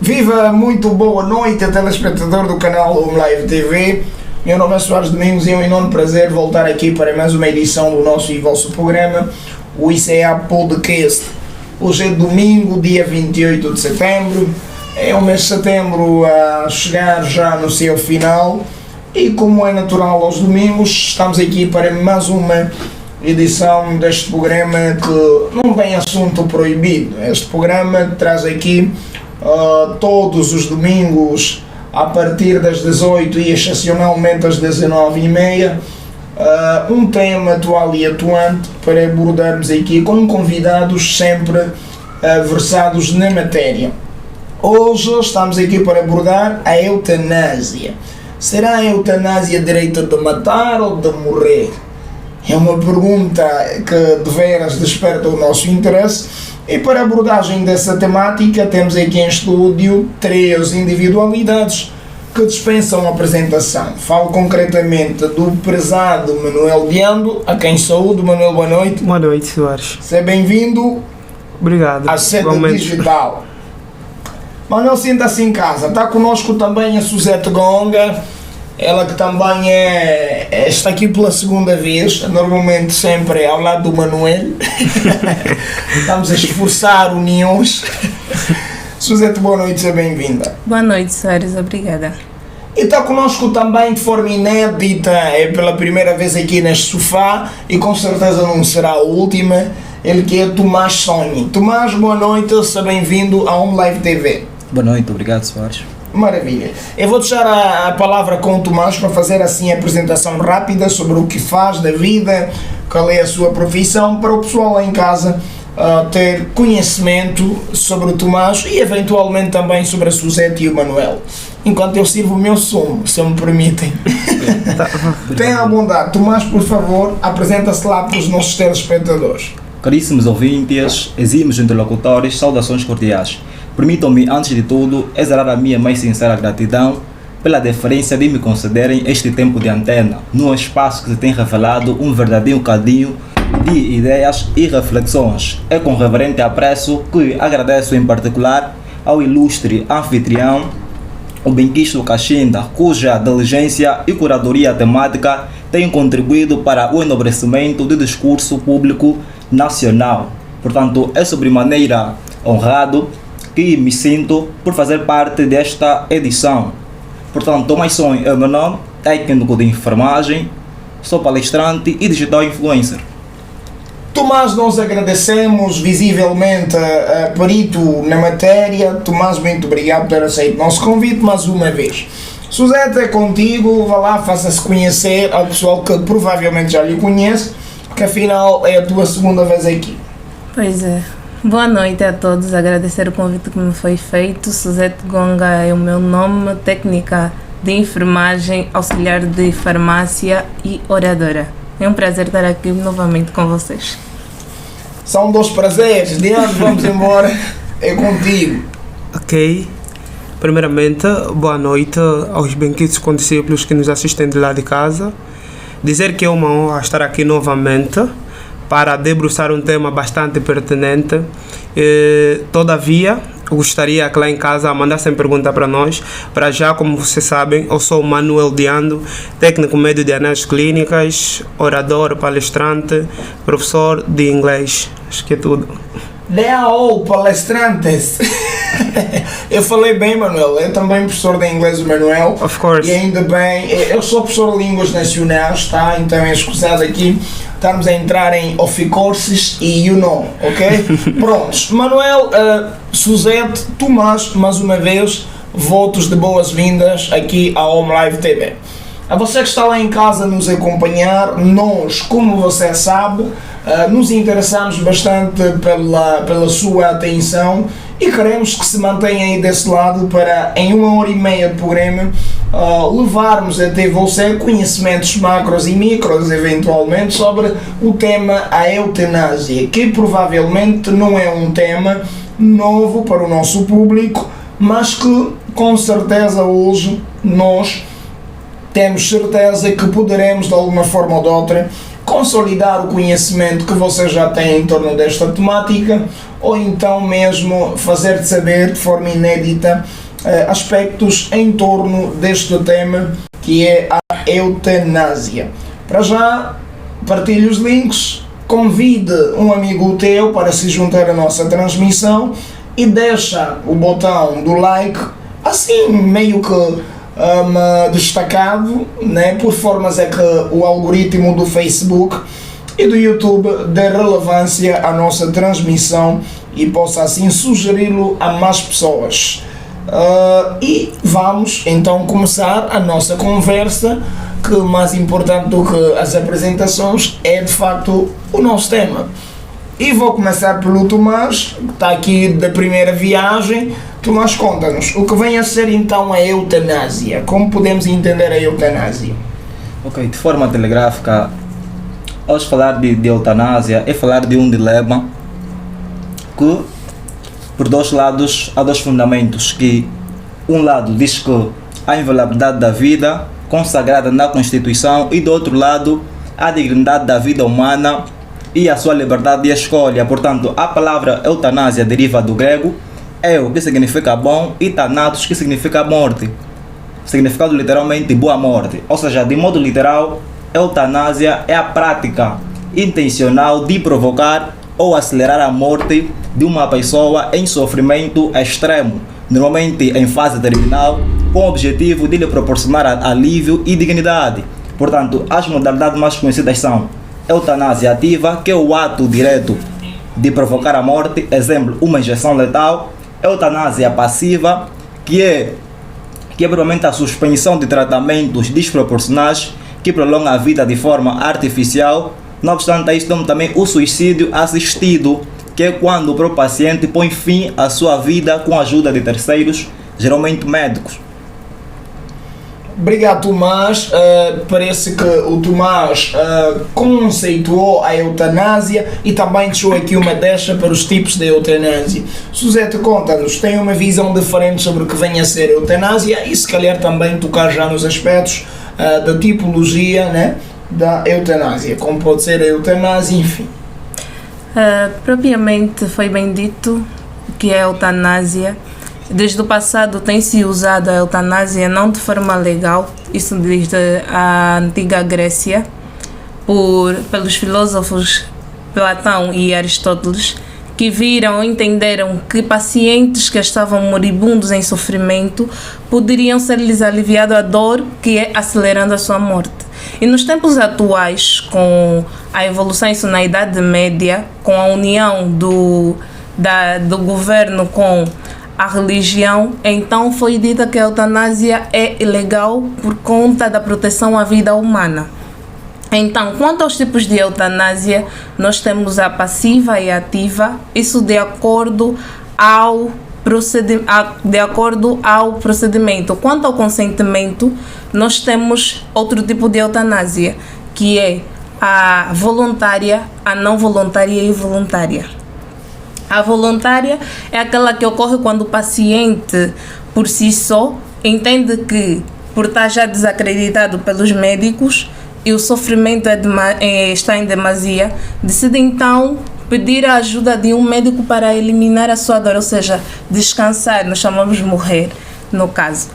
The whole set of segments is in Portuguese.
Viva, muito boa noite, telespectador do canal Home Live TV. Meu nome é Soares Domingos e é um enorme prazer voltar aqui para mais uma edição do nosso e vosso programa, o ICA Podcast. Hoje é domingo, dia 28 de setembro. É o mês de setembro a chegar já no seu final e, como é natural aos domingos, estamos aqui para mais uma edição deste programa que não tem assunto proibido. Este programa traz aqui todos os domingos a partir das 18 e excepcionalmente às 19h30 um tema atual e atuante para abordarmos aqui com convidados sempre versados na matéria. Hoje estamos aqui para abordar a eutanásia. Será a eutanásia direito de matar ou de morrer? É uma pergunta que de veras desperta o nosso interesse e para a abordagem dessa temática temos aqui em estúdio três individualidades que dispensam a apresentação. Falo concretamente do prezado Manuel Diando, a quem saúdo. Manuel, boa noite. Boa noite, Soares. Seja bem-vindo. Obrigado. À Seta Digital. Manuel, sinta-se em casa. Está connosco também a Suzete Gonga, ela que também está aqui pela segunda vez, normalmente sempre ao lado do Manuel. Estamos a esforçar uniões. Suzete, boa noite, seja bem-vinda. Boa noite, Soares, obrigada. E está connosco também de forma inédita, é pela primeira vez aqui neste sofá e com certeza não será a última, ele que é Tomás Sonho. Tomás, boa noite, seja bem-vindo à Home Live TV. Boa noite, obrigado, Soares. Maravilha. Eu vou deixar a palavra com o Tomás para fazer assim a apresentação rápida sobre o que faz da vida, qual é a sua profissão, para o pessoal lá em casa ter conhecimento sobre o Tomás e eventualmente também sobre a Suzete e o Manuel. Enquanto eu sirvo o meu sumo, se me permitem. Tenha a bondade. Tomás, por favor, apresenta-se lá para os nossos telespectadores. Caríssimos ouvintes, exímios interlocutores, saudações cordiais. Permitam-me, antes de tudo, exalar a minha mais sincera gratidão pela deferência de me concederem este tempo de antena, num espaço que se tem revelado um verdadeiro cadinho de ideias e reflexões. É com reverente apreço que agradeço em particular ao ilustre anfitrião, o Benquisto Caxinda, cuja diligência e curadoria temática têm contribuído para o enobrecimento do discurso público nacional. Portanto, é sobremaneira honrado que me sinto por fazer parte desta edição. Portanto, Tomás Sonho é o meu nome, técnico de enfermagem, sou palestrante e digital influencer. Tomás, nós agradecemos visivelmente a perito na matéria. Tomás, muito obrigado por ter aceito o nosso convite mais uma vez. Suzete, é contigo, vá lá, faça-se conhecer ao pessoal que provavelmente já lhe conhece, porque afinal é a tua segunda vez aqui. Pois é. Boa noite a todos, agradecer o convite que me foi feito. Suzete Gonga é o meu nome, técnica de enfermagem, auxiliar de farmácia e oradora. É um prazer estar aqui novamente com vocês. São dois prazeres, Diante, vamos embora, é contigo. Ok. Primeiramente, boa noite aos benquitos condiscípulos que nos assistem de lá de casa. Dizer que é uma honra estar aqui novamente para debruçar um tema bastante pertinente. Todavia, eu gostaria que lá em casa mandassem pergunta para nós. Para já, como vocês sabem, eu sou o Manuel Diando, técnico médio de análises clínicas, orador, palestrante, professor de inglês. Acho que é tudo. Leal, palestrantes. Eu falei bem, Manuel. Eu também professor de inglês, o Manuel. Of course. E ainda bem, eu sou professor de línguas nacionais, tá? Então é escusado aqui estarmos a entrar em off courses e you know, ok? Prontos. Manuel, Suzete, Tomás, mais uma vez, votos de boas-vindas aqui à Home Live TV. A você que está lá em casa a nos acompanhar, nós, como você sabe, nos interessamos bastante pela sua atenção e queremos que se mantenha aí desse lado para, em 1h30 de programa, levarmos até você conhecimentos macros e micros, eventualmente, sobre o tema a eutanásia, que provavelmente não é um tema novo para o nosso público, mas que, com certeza, hoje nós temos certeza que poderemos, de alguma forma ou de outra, consolidar o conhecimento que você já tem em torno desta temática, ou então mesmo fazer-te saber de forma inédita aspectos em torno deste tema que é a eutanásia. Para já, partilhe os links, convide um amigo teu para se juntar à nossa transmissão e deixa o botão do like, assim meio que destacado, né, por formas é que o algoritmo do Facebook e do YouTube dê relevância à nossa transmissão e possa assim sugeri-lo a mais pessoas. E vamos então começar a nossa conversa, que mais importante do que as apresentações é de facto o nosso tema. E vou começar pelo Tomás, que está aqui da primeira viagem. Tomás, conta-nos o que vem a ser então a eutanásia. Como podemos entender a eutanásia? Ok, de forma telegráfica, ao falar de eutanásia, é falar de um dilema que, por dois lados, há dois fundamentos, que um lado diz que a inviolabilidade da vida consagrada na Constituição e do outro lado a dignidade da vida humana e a sua liberdade de escolha. Portanto, a palavra eutanásia deriva do grego eu, que significa bom, e thanatos, que significa morte. Significado literalmente boa morte. Ou seja, de modo literal, eutanásia é a prática intencional de provocar ou acelerar a morte de uma pessoa em sofrimento extremo, normalmente em fase terminal, com o objetivo de lhe proporcionar alívio e dignidade. Portanto, as modalidades mais conhecidas são eutanásia ativa, que é o ato direto de provocar a morte, exemplo, uma injeção letal. Eutanásia passiva, que é provavelmente a suspensão de tratamentos desproporcionais que prolongam a vida de forma artificial. Não obstante isso, temos também o suicídio assistido, que é quando o próprio paciente põe fim à sua vida com a ajuda de terceiros, geralmente médicos. Obrigado, Tomás. Parece que o Tomás conceituou a eutanásia e também deixou aqui uma deixa para os tipos de eutanásia. Suzete, conta-nos, tem uma visão diferente sobre o que vem a ser eutanásia e se calhar também tocar já nos aspectos da tipologia, né, da eutanásia, como pode ser a eutanásia, enfim. Propriamente foi bem dito que a eutanásia, desde o passado tem-se usado a eutanásia não de forma legal, isso desde a antiga Grécia, pelos filósofos Platão e Aristóteles, que viram e entenderam que pacientes que estavam moribundos em sofrimento poderiam ser-lhes aliviado a dor, que é acelerando a sua morte. E nos tempos atuais, com a evolução isso na Idade Média, com a união do governo com a religião, então foi dita que a eutanásia é ilegal por conta da proteção à vida humana. Então, quanto aos tipos de eutanásia, nós temos a passiva e a ativa, isso de acordo ao procedimento. Quanto ao consentimento, nós temos outro tipo de eutanásia, que é a voluntária, a não voluntária e voluntária. A voluntária é aquela que ocorre quando o paciente, por si só, entende que, por estar já desacreditado pelos médicos e o sofrimento está em demasia, decide então pedir a ajuda de um médico para eliminar a sua dor, ou seja, descansar, nós chamamos de morrer, no caso.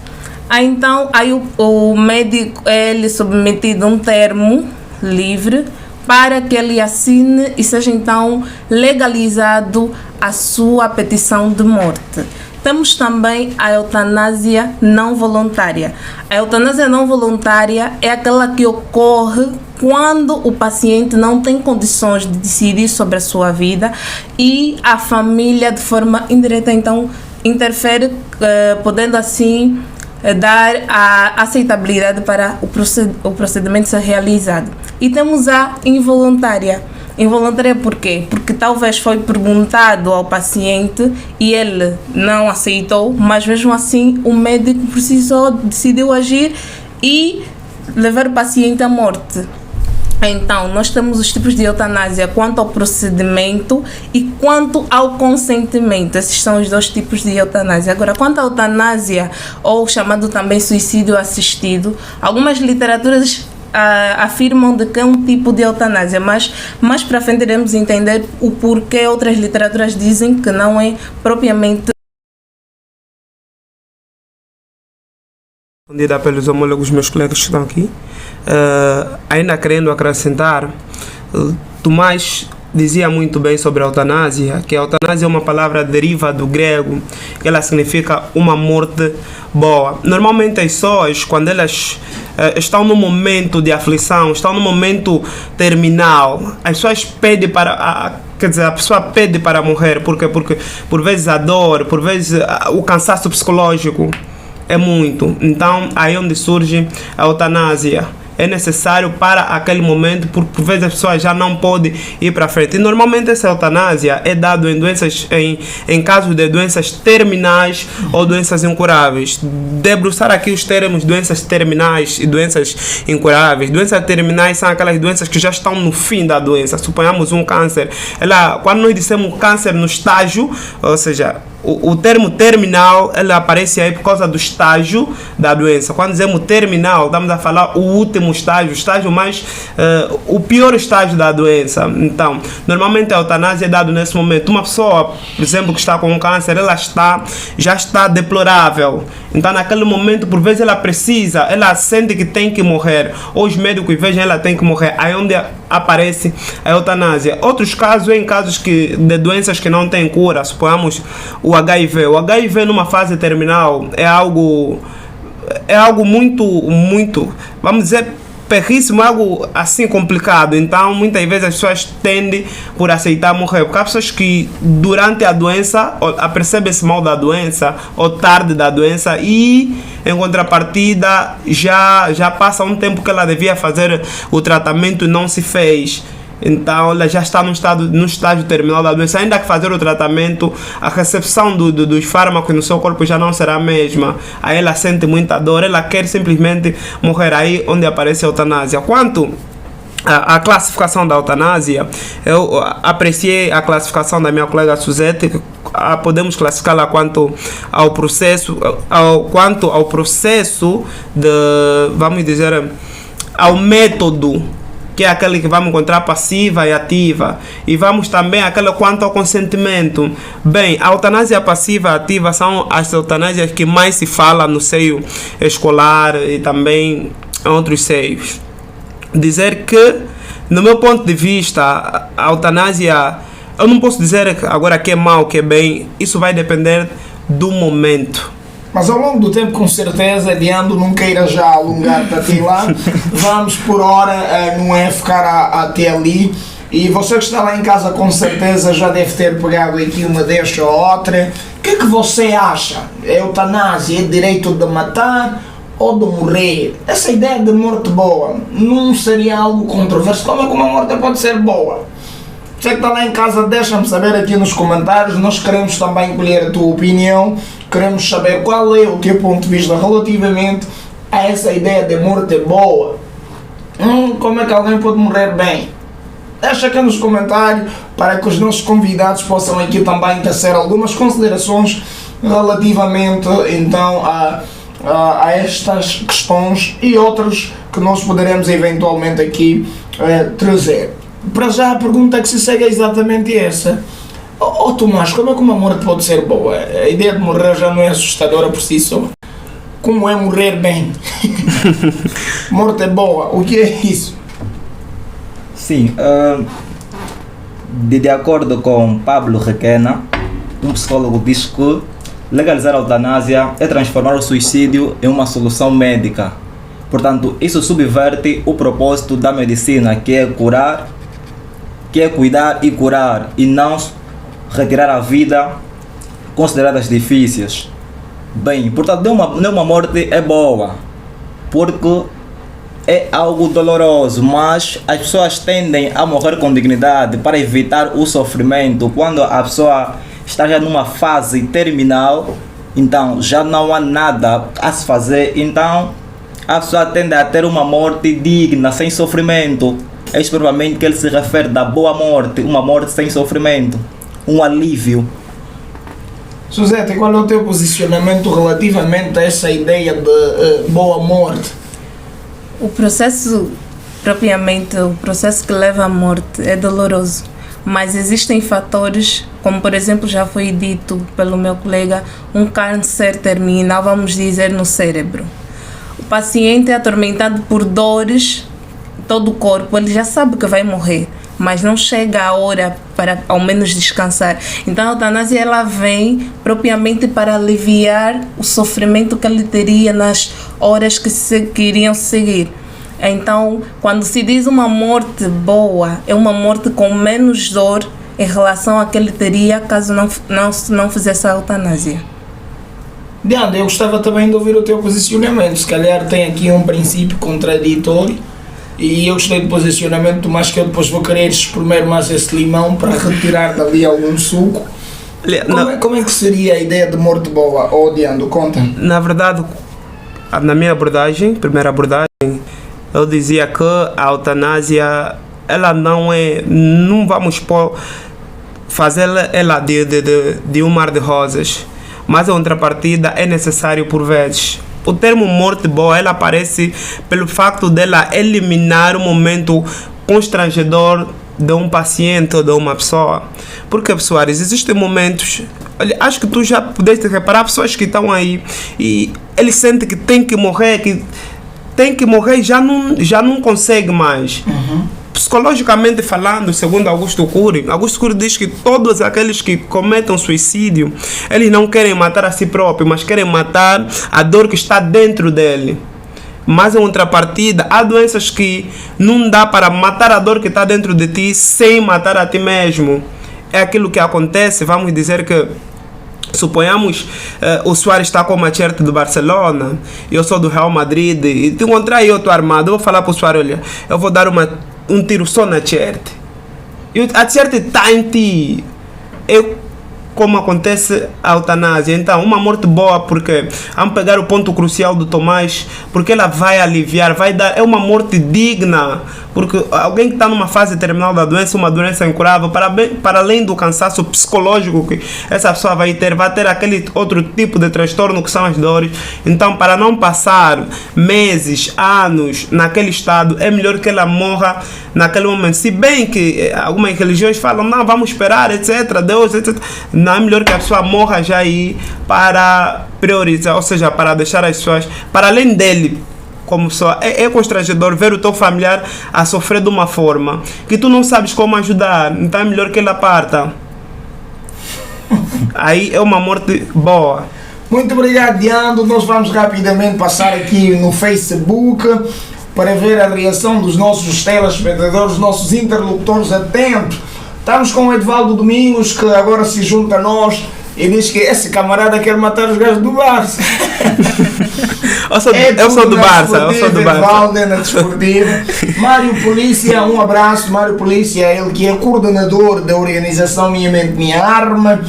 Então, o médico é submetido a um termo livre para que ele assine e seja então legalizado a sua petição de morte. Temos também a eutanásia não voluntária. A eutanásia não voluntária é aquela que ocorre quando o paciente não tem condições de decidir sobre a sua vida e a família, de forma indireta, então interfere, podendo assim dar a aceitabilidade para o procedimento ser realizado. E temos a involuntária. Involuntária por quê? Porque talvez foi perguntado ao paciente e ele não aceitou, mas mesmo assim o médico decidiu agir e levar o paciente à morte. Então, nós temos os tipos de eutanásia quanto ao procedimento e quanto ao consentimento. Esses são os dois tipos de eutanásia. Agora, quanto à eutanásia, ou chamado também suicídio assistido, algumas literaturas afirmam de que é um tipo de eutanásia, mas mais para frente iremos entender o porquê outras literaturas dizem que não é propriamente respondida pelos homólogos meus colegas que estão aqui. Ainda querendo acrescentar, Tomás dizia muito bem sobre a eutanásia, que a eutanásia é uma palavra deriva do grego, que ela significa uma morte boa. Normalmente as pessoas, quando elas estão num momento de aflição, estão num momento terminal, as pessoas pedem para... Quer dizer, a pessoa pede para morrer, porque por vezes a dor, por vezes o cansaço psicológico é muito. Então, aí onde surge a eutanásia. É necessário para aquele momento, porque por vezes as pessoas já não podem ir para frente. E normalmente essa eutanásia é dada em doenças, em casos de doenças terminais ou doenças incuráveis. Debruçar aqui os termos doenças terminais e doenças incuráveis. Doenças terminais são aquelas doenças que já estão no fim da doença. Suponhamos um câncer. Quando nós dissemos câncer no estágio, ou seja, o termo terminal, ele aparece aí por causa do estágio da doença. Quando dizemos terminal, estamos a falar o último estágio, o estágio mais, o pior estágio da doença. Então, normalmente a eutanásia é dada nesse momento. Uma pessoa, por exemplo, que está com um câncer, já está deplorável. Então, naquele momento, por vezes ela sente que tem que morrer, ou os médicos vejam ela tem que morrer. Aí onde aparece a eutanásia. Outros casos, em casos de doenças que não têm cura, suponhamos o HIV. O HIV numa fase terminal é algo muito, vamos dizer, perríssimo, algo assim complicado. Então muitas vezes as pessoas tendem por aceitar morrer, porque há pessoas que durante a doença apercebem-se mal da doença ou tarde da doença e em contrapartida já passa um tempo que ela devia fazer o tratamento e não se fez. Então ela já está no estágio terminal da doença. Ainda que fazer o tratamento, a recepção dos fármacos no seu corpo já não será a mesma. Aí ela sente muita dor, ela quer simplesmente morrer. Aí onde aparece a eutanásia. Quanto à classificação da eutanásia, eu apreciei a classificação da minha colega Suzette. Podemos classificá-la quanto ao processo de, vamos dizer, ao método, que é aquele que vamos encontrar passiva e ativa, e vamos também aquela quanto ao consentimento. Bem, a eutanásia passiva e ativa são as eutanásias que mais se fala no seio escolar e também em outros seios. Dizer que, no meu ponto de vista, a eutanásia, eu não posso dizer agora que é mal, que é bem, isso vai depender do momento. Mas ao longo do tempo, com certeza, Diando, não queira já alongar para ti lá. Vamos por hora, não é ficar até ali. E você que está lá em casa, com certeza, já deve ter pegado aqui uma deixa ou outra. O que é que você acha? É eutanásia, é direito de matar ou de morrer? Essa ideia de morte boa não seria algo controverso? Como é que uma morte pode ser boa? Você que está lá em casa, deixa-me saber aqui nos comentários. Nós queremos também colher a tua opinião. Queremos saber qual é o teu ponto de vista relativamente a essa ideia de morte boa. Como é que alguém pode morrer bem? Deixa aqui nos comentários para que os nossos convidados possam aqui também tecer algumas considerações relativamente então a estas questões e outras que nós poderemos eventualmente aqui trazer. Para já a pergunta que se segue é exatamente essa. Tomás, como é que uma morte pode ser boa? A ideia de morrer já não é assustadora por si só. Como é morrer bem? Morte é boa, o que é isso? Sim, de acordo com Pablo Requena, um psicólogo, diz que legalizar a eutanásia é transformar o suicídio em uma solução médica. Portanto, isso subverte o propósito da medicina, que é cuidar e curar, e não retirar a vida consideradas difíceis. Bem, portanto, nenhuma morte é boa, porque é algo doloroso, mas as pessoas tendem a morrer com dignidade para evitar o sofrimento. Quando a pessoa está já numa fase terminal, então já não há nada a se fazer, então a pessoa tende a ter uma morte digna, sem sofrimento. É isso provavelmente que ele se refere da boa morte, uma morte sem sofrimento, um alívio. Suzette, qual é o teu posicionamento relativamente a essa ideia de boa morte? O processo propriamente o processo que leva à morte é doloroso, mas existem fatores, como por exemplo já foi dito pelo meu colega, um câncer terminal, vamos dizer, no cérebro. O paciente é atormentado por dores, todo o corpo, ele já sabe que vai morrer, mas não chega a hora para ao menos descansar. Então a eutanásia ela vem propriamente para aliviar o sofrimento que ele teria nas horas que iriam seguir. Então, quando se diz uma morte boa, é uma morte com menos dor em relação a que ele teria caso não fizesse a eutanásia. Diana, eu gostava também de ouvir o teu posicionamento. Se calhar tem aqui um princípio contraditório e eu gostei do posicionamento, mas que eu depois vou querer espremer mais esse limão para retirar dali algum suco. Como é que seria a ideia de morte boa? Diana, conta-me. Na verdade, na minha abordagem, primeira abordagem, eu dizia que a eutanásia, ela não vamos fazer ela de um mar de rosas, mas a contrapartida é necessário por vezes. O termo morte boa, ela aparece pelo facto dela eliminar o momento constrangedor de um paciente ou de uma pessoa. Porque, pessoal, existem momentos, acho que tu já pudeste reparar, pessoas que estão aí e eles sentem que tem que morrer e já não consegue mais. Psicologicamente falando, segundo Augusto Cury diz que todos aqueles que cometem suicídio, eles não querem matar a si próprio, mas querem matar a dor que está dentro dele. Mas em contrapartida, há doenças que não dá para matar a dor que está dentro de ti sem matar a ti mesmo. É aquilo que acontece, vamos dizer que suponhamos o Suárez está com uma t-shirt do Barcelona, eu sou do Real Madrid e te encontrar eu estou armado, eu vou falar para o Suárez, olha, eu vou dar um tiro só na t-shirt. A t-shirt está em ti. Como acontece a eutanásia. Então, uma morte boa, porque vamos pegar o ponto crucial do Tomás, porque ela vai aliviar, vai dar, é uma morte digna, porque alguém que está numa fase terminal da doença, uma doença incurável, para além do cansaço psicológico que essa pessoa vai ter aquele outro tipo de transtorno que são as dores. Então, para não passar meses, anos naquele estado, é melhor que ela morra naquele momento. Se bem que algumas religiões falam, não, vamos esperar, etc, Deus, etc. Não, é melhor que a pessoa morra já aí para priorizar, ou seja, para deixar as pessoas, para além dele, como só é constrangedor ver o teu familiar a sofrer de uma forma que tu não sabes como ajudar, então é melhor que ele parta. Aí é uma morte boa. Muito obrigado, Diando. Nós vamos rapidamente passar aqui no Facebook para ver a reação dos nossos telespectadores, dos nossos interlocutores atentos. Estamos com o Edvaldo Domingos, que agora se junta a nós e diz que esse camarada quer matar os gajos do Barça. Eu sou do Barça. Edvaldo é na desportiva. Mário Polícia, um abraço. Mário Polícia, ele que é coordenador da organização Minha Mente Minha Arma.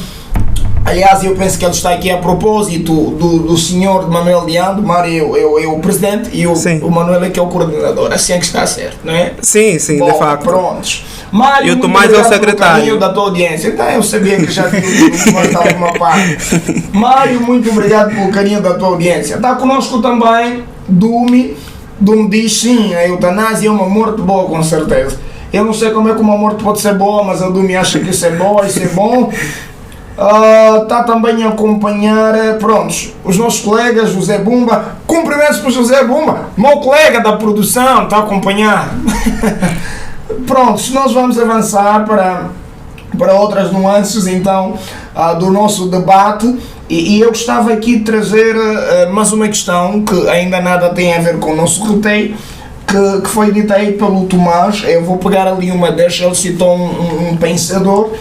Aliás, eu penso que ele está aqui a propósito do senhor Manuel Diando. Mário é o presidente e o Manuel é que é o coordenador. Assim é que está certo, não é? Sim, bom, de facto. Prontos. Mário, e o Tomás é o secretário. Carinho da tua audiência. Então eu sabia que já tinha de uma parte. Mário, muito obrigado pelo carinho da tua audiência. Está conosco também Dumi diz sim, a eutanásia é uma morte boa, com certeza. Eu não sei como é que uma morte pode ser boa, mas a Dumi acha que isso é boa, isso é bom. Está também a acompanhar, prontos, os nossos colegas, José Bumba. Cumprimentos para o José Bumba, meu colega da produção, está a acompanhar. Prontos, nós vamos avançar para outras nuances então do nosso debate e eu gostava aqui de trazer mais uma questão que ainda nada tem a ver com o nosso roteiro, que foi dita aí pelo Tomás. Eu vou pegar ali uma deixa, ele citou um pensador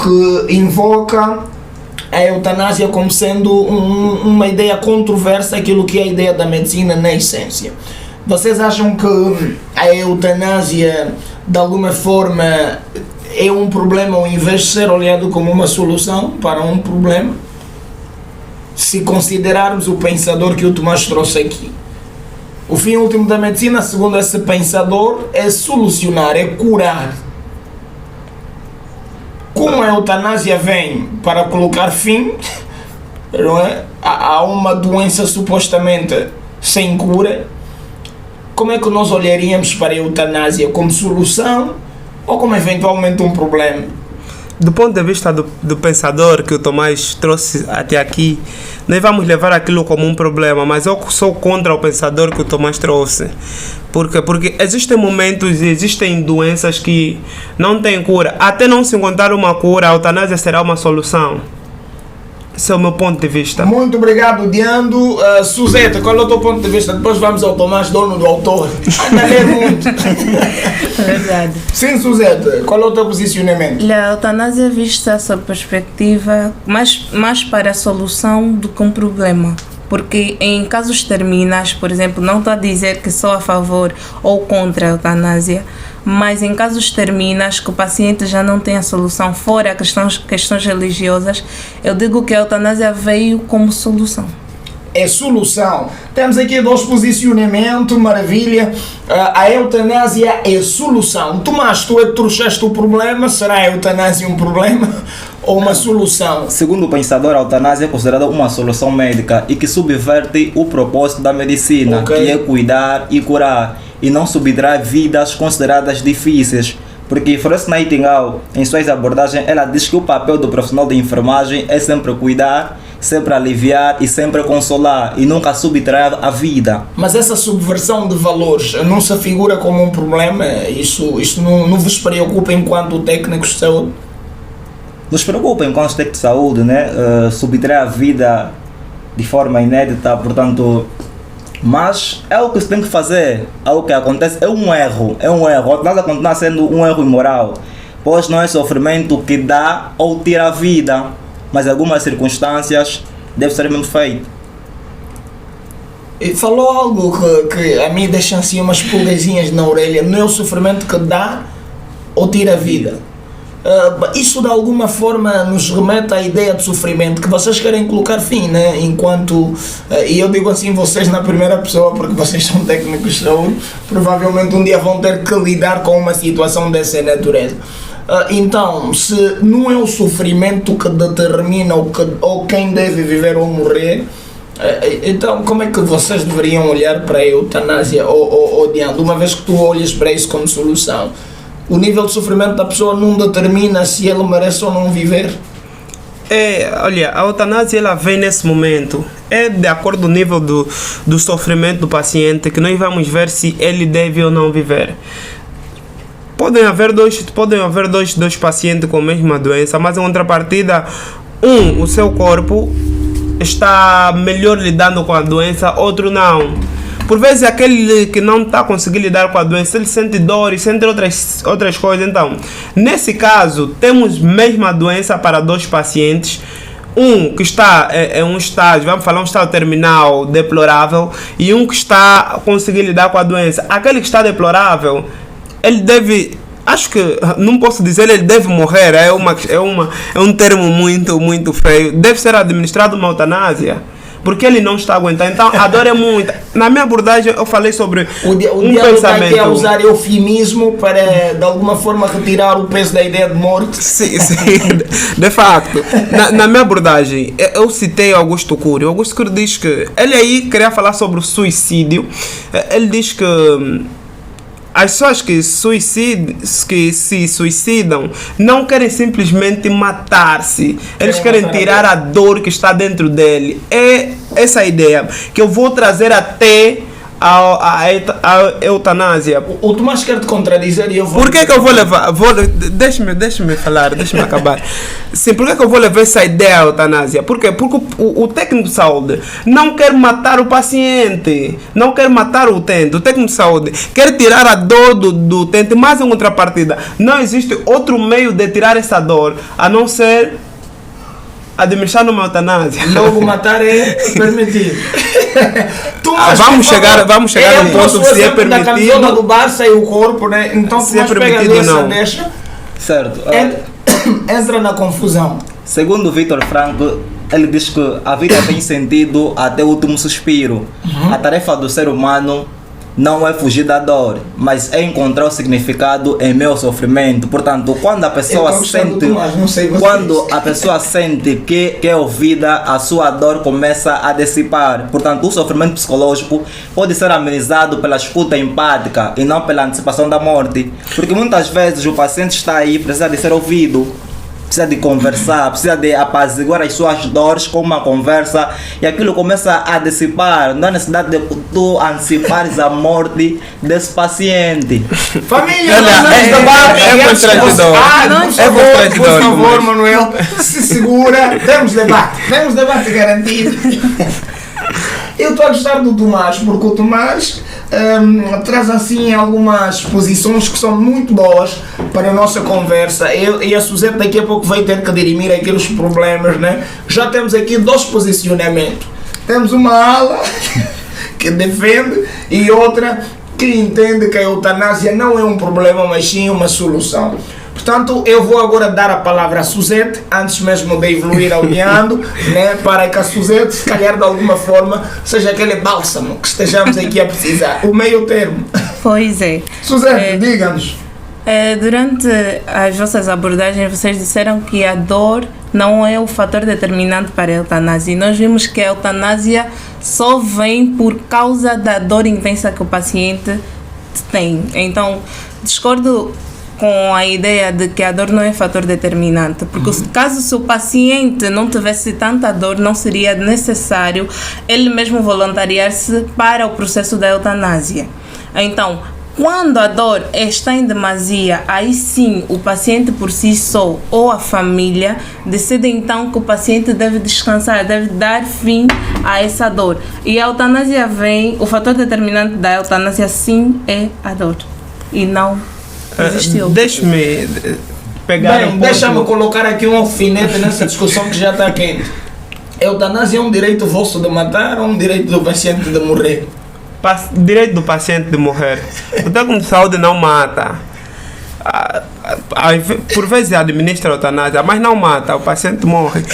que invoca a eutanásia como sendo uma ideia controversa, aquilo que é a ideia da medicina na essência. Vocês acham que a eutanásia de alguma forma é um problema ao invés de ser olhado como uma solução para um problema? Se considerarmos o pensador que o Tomás trouxe aqui. O fim último da medicina, segundo esse pensador, é solucionar, é curar. Como a eutanásia vem para colocar fim, não é, a uma doença supostamente sem cura, como é que nós olharíamos para a eutanásia? Como solução ou como eventualmente um problema? Do ponto de vista do pensador que o Tomás trouxe até aqui, nós vamos levar aquilo como um problema, mas eu sou contra o pensador que o Tomás trouxe. Por quê? Porque existem momentos e existem doenças que não têm cura. Até não se encontrar uma cura, a eutanásia será uma solução. Esse é o meu ponto de vista. Muito obrigado, Diando. Suzete, qual é o teu ponto de vista? Depois vamos ao Tomás, dono do autor. Anda a ler muito. Verdade. Sim, Suzete, qual é o teu posicionamento? A eutanásia é vista sob perspectiva mais para a solução do que um problema. Porque em casos terminais, por exemplo, não estou a dizer que sou a favor ou contra a eutanásia, mas em casos terminais que o paciente já não tem a solução, fora questões religiosas, eu digo que a eutanásia veio como solução. É solução. Temos aqui 2 posicionamentos, maravilha. A eutanásia é solução. Tomás, tu é que trouxeste o problema, será a eutanásia um problema ou uma solução? Segundo o pensador, a eutanásia é considerada uma solução médica e que subverte o propósito da medicina, Ok. que é cuidar e curar, e não subtrai vidas consideradas difíceis. Porque Florence Nightingale, em suas abordagens, ela diz que o papel do profissional de enfermagem é sempre cuidar, sempre aliviar e sempre consolar, e nunca subtrair a vida. Mas essa subversão de valores não se figura como um problema? Isso não vos preocupa enquanto técnicos de saúde? Nos preocupa enquanto técnicos de saúde, né? Subtrair a vida de forma inédita, portanto... Mas é o que se tem que fazer, é o que acontece, é um erro. A eutanásia continua sendo um erro imoral, pois não é sofrimento que dá ou tira a vida, mas em algumas circunstâncias deve ser mesmo feito. E falou algo que a mim deixa assim umas pulgazinhas na orelha, não é o sofrimento que dá ou tira a vida. Isso de alguma forma nos remete à ideia de sofrimento que vocês querem colocar fim, né? Enquanto, e eu digo assim vocês na primeira pessoa porque vocês são técnicos de saúde, provavelmente um dia vão ter que lidar com uma situação dessa natureza. Então, se não é o sofrimento que determina ou quem deve viver ou morrer, então como é que vocês deveriam olhar para a eutanásia ou diante, uma vez que tu olhas para isso como solução? O nível de sofrimento da pessoa não determina se ele merece ou não viver? Olha, a eutanásia ela vem nesse momento. É de acordo com o nível do sofrimento do paciente que nós vamos ver se ele deve ou não viver. Podem haver dois pacientes com a mesma doença, mas em contrapartida, o seu corpo está melhor lidando com a doença, outro não. Por vezes aquele que não está conseguindo lidar com a doença, ele sente dor e sente outras coisas. Então, nesse caso, temos mesma doença para 2 pacientes. Um que está em um estágio, vamos falar um estado terminal deplorável, e um que está conseguindo lidar com a doença. Aquele que está deplorável, ele deve... Acho que não posso dizer ele deve morrer, é um termo muito feio. Deve ser administrado uma eutanásia, porque ele não está aguentando. Então a dor é muita. Na minha abordagem eu falei sobre o diálogo está aqui a usar eufemismo para de alguma forma retirar o peso da ideia de morte. Sim, de facto. Na minha abordagem eu citei Augusto Cury. Augusto Cury diz que ele aí queria falar sobre o suicídio. Ele diz que as pessoas que se suicidam não querem simplesmente matar-se. Eles querem tirar a dor que está dentro dele. É essa a ideia que eu vou trazer até a eutanásia. O Tomás quer te contradizer e eu vou... Por que eu vou levar... Deixa-me falar, deixa-me acabar. Sim, por que eu vou levar essa ideia à eutanásia? Por quê? Porque o técnico de saúde não quer matar o paciente, não quer matar o utente. O técnico de saúde quer tirar a dor do utente, mas em contrapartida não existe outro meio de tirar essa dor a não ser administrar numa eutanásia. Logo matar é permitido. Vamos chegar a um ponto se é permitido. Da camisola do Barça e o corpo, né? Então se é permitido ou não. Certo. Entra na confusão. Segundo Viktor Frankl, ele diz que a vida tem sentido até o último suspiro. A tarefa do ser humano não é fugir da dor, mas é encontrar o significado em meu sofrimento. Portanto, quando a pessoa sente, quando a pessoa sente que é ouvida, a sua dor começa a dissipar. Portanto, o sofrimento psicológico pode ser amenizado pela escuta empática e não pela antecipação da morte. Porque muitas vezes o paciente está aí, precisa de ser ouvido, precisa de conversar, precisa de apaziguar as suas dores com uma conversa, e aquilo começa a dissipar. Não há necessidade de tu antecipares a morte desse paciente. Família, é constrangedor. Por favor, Manuel, se segura. Temos debate garantido. Eu estou a gostar do Tomás, porque o Tomás traz assim algumas posições que são muito boas para a nossa conversa. E a Suzete daqui a pouco vai ter que dirimir aqueles problemas, né? Já temos aqui 2 posicionamentos. Temos uma ala que defende e outra que entende que a eutanásia não é um problema, mas sim uma solução. Portanto, eu vou agora dar a palavra à Suzete, antes mesmo de evoluir ao Leandro, né, para que a Suzete, se calhar de alguma forma, seja aquele bálsamo que estejamos aqui a precisar. O meio termo. Pois é. Suzete, diga-nos. Durante as vossas abordagens, vocês disseram que a dor não é o fator determinante para a eutanásia. E nós vimos que a eutanásia só vem por causa da dor intensa que o paciente tem. Então, discordo com a ideia de que a dor não é fator determinante, porque caso o paciente não tivesse tanta dor, não seria necessário ele mesmo voluntariar-se para o processo da eutanásia. Então, quando a dor está em demasia, aí sim o paciente por si só ou a família decide então que o paciente deve descansar, deve dar fim a essa dor. E a eutanásia vem, o fator determinante da eutanásia sim é a dor e não existiu. Deixe-me pegar Deixa-me colocar aqui um alfinete nessa discussão que já está quente. Eutanásia é um direito vosso de matar ou um direito do paciente de morrer? Direito do paciente de morrer. O técnico de saúde não mata. Por vezes administra a eutanásia, mas não mata, o paciente morre.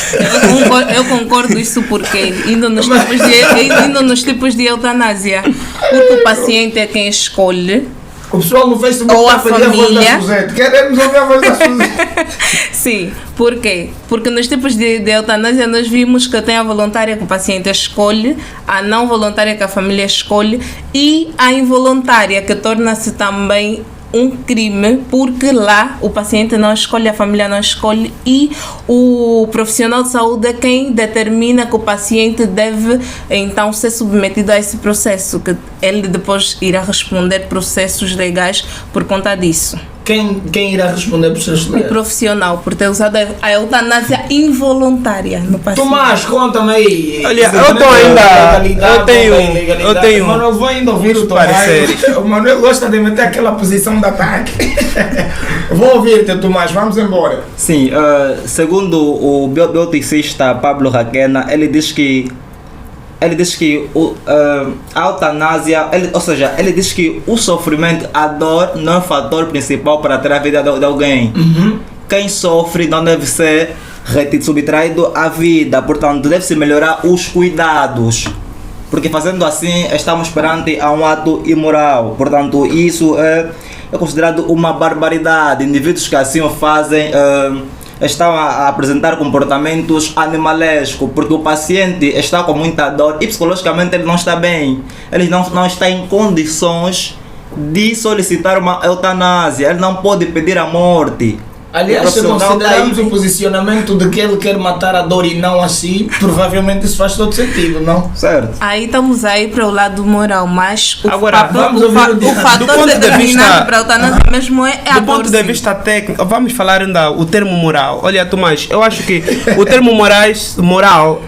Eu concordo isso porque indo nos tipos de eutanásia, porque o paciente é quem escolhe. O pessoal no Facebook ou a está a pedir família. A voz da Suzete. Queremos ouvir a voz da Suzete. Sim, por quê? Porque nos tipos de eutanásia nós vimos que tem a voluntária que o paciente escolhe, a não voluntária que a família escolhe e a involuntária que torna-se também um crime, porque lá o paciente não escolhe, a família não escolhe e o profissional de saúde é quem determina que o paciente deve então ser submetido a esse processo, que ele depois irá responder processos legais por conta disso. Quem irá responder por seus O legais? profissional, por ter usado a eutanásia involuntária no paciente. Tomás, conta-me aí. Olha, eu tenho Manuel, vou ainda ouvir o Tomás. O Manuel gosta de meter aquela posição de ataque. Vou ouvir-te, Tomás, vamos embora. Sim, segundo o bioticista Pablo Raquena, ele diz que a eutanásia, ele diz que o sofrimento, a dor, não é o fator principal para ter a vida de alguém. Quem sofre não deve ser subtraído à vida, portanto, deve-se melhorar os cuidados. Porque fazendo assim, estamos perante a um ato imoral. Portanto, isso é considerado uma barbaridade. Indivíduos que assim o fazem estão a apresentar comportamentos animalescos, porque o paciente está com muita dor e psicologicamente ele não está bem. Ele não está em condições de solicitar uma eutanásia. Ele não pode pedir a morte. Aliás, se considerarmos o posicionamento de que ele quer matar a dor e não assim, provavelmente isso faz todo sentido, não? Certo. Aí estamos aí para o lado moral, mas o Agora, o fator determinante para a eutanásia mesmo é a dor. Do ponto de vista técnico, vamos falar ainda o termo moral. Olha, Tomás, eu acho que o termo moral,